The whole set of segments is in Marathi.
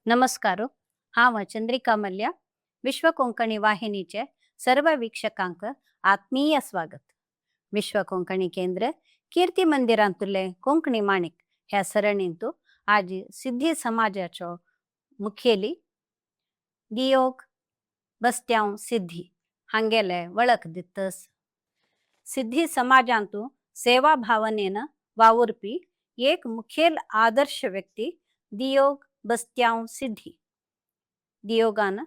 नमस्कार. हांव चंद्रिका मल्ल्या. विश्व कोंकणी वाहिनीचे सर्व वीक्षकांक आत्मीय स्वागत. विश्व कोंकणी केंद्र कीर्ती मंदिरांतले कोंकणी माणिक ह्या सरणींतू आज सिद्धी समाजाचो मुखेली दियोग बस्त्यांव सिद्धी हांगेले वळख दितस. सिद्धी समाजांतू सेवा भावनेन वावुरपी एक मुखेल आदर्श व्यक्ती दियोग बस्त्यांव सिद्धी. दियोगान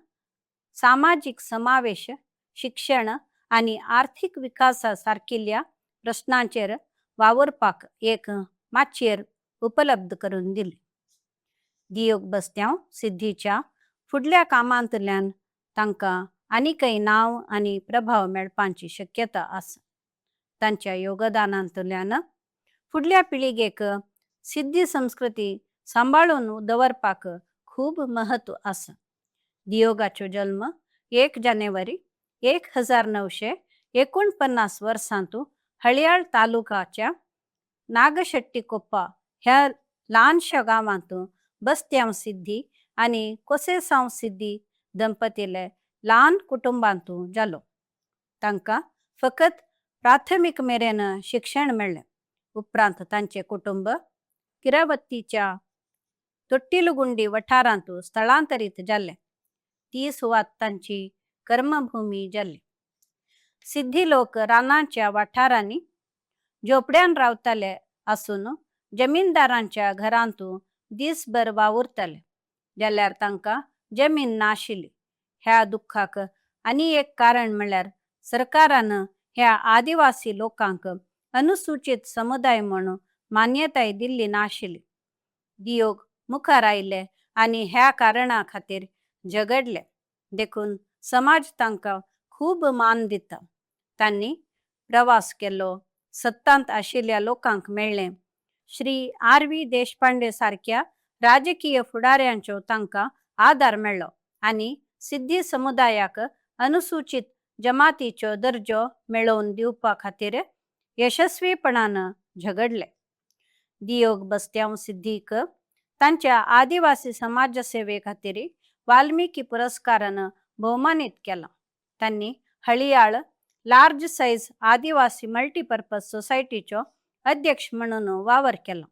सामाजिक समावेश, शिक्षण आणि आर्थिक विकासा सारकिल्ल्या प्रश्नांचेर वावुरपाक एक माचयेर उपलब्ध करून दिली. दियोग बस्त्यांव सिद्धीच्या फुडल्या कामांतल्यान तांकां आनीकय नांव आनी प्रभाव मेळपाची शक्यता आसा. तांच्या योगदानांतल्यान फुडल्या पिळगेक सिद्धी संस्कृती सांबाळून दवरपाक खूब महत्व आसा. दियोगाचो जल्म 1 जानेवारी 1949 वर्सांतू हळयाळ तालुकाच्या नागशेट्टीकोप्पा ह्या ल्हानशा गांवांतू बस्त्यांव सिद्धी आनी कोसेसांव सिद्धी दंपतीले ल्हान कुटुंबांतू जालो. तांकां फकत प्राथमीक मेरेन शिक्षण मेळ्ळें. उपरांत तांचे कुटुंब किरावत्तीच्या ತೊಟ್ಟಿಲುಗುಂಡಿ वठारांतू स्थळांतरीत जाल्ले. ती सुवात तांची कर्मभूमी जाल्ली. सिद्धी लोक रानांच्या वाठारांनी झोपड्यान रावताले आसून जमीनदारांच्या घरांतू दिसभर वावुरताले जाल्यार तांकां जमीन नाशिल्ली. ह्या दुख्खाक आनी एक कारण म्हणल्यार सरकारान ह्या आदिवासी लोकांक अनुसूचित समुदाय म्हणून मान्यताय दिल्ली नाशिल्ली. दियोग मुखार आयले आनी ह्या कारणा खातीर झगडले देखून समाज तांकां खूब मान दिता. तांणी प्रवास केलो, सत्तांत आशिल्ल्या लोकांक मेळ्ळे. श्री आर.व्ही. देशपांडे सारक्या राजकीय फुडाऱ्यांचो तांकां आदार मेळ्ळो आनी सिद्धी समुदायाक अनुसूचित जमातीचो दर्जो मेळोवन दिवपा खातीर यशस्वीपणान झगडले. दियोग बस्त्यांव सिद्धीक तांच्या आदिवासी समाज सेवे खातीर वाल्मिकी पुरस्कारान भोवमानीत केला. तांणी हळयाळ लार्ज सायज आदिवासी मल्टीपर्पज सोसायटीचो अध्यक्ष म्हणून वावर केला.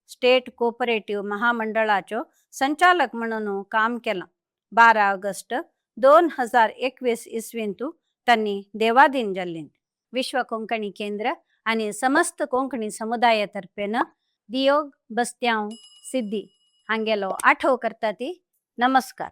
स्टेट कोऑपरेटिव्ह महामंडळाचो संचालक म्हणून काम केला. 12 ऑगस्ट 2021 इसवींतू तांणी देवाधीन जाल्लीं. विश्व कोंकणी केंद्र आनी समस्त कोंकणी समुदायातर्फेन दियोग बस्त्यांव सिद्धी हांगेलो आठव करता ती नमस्कार.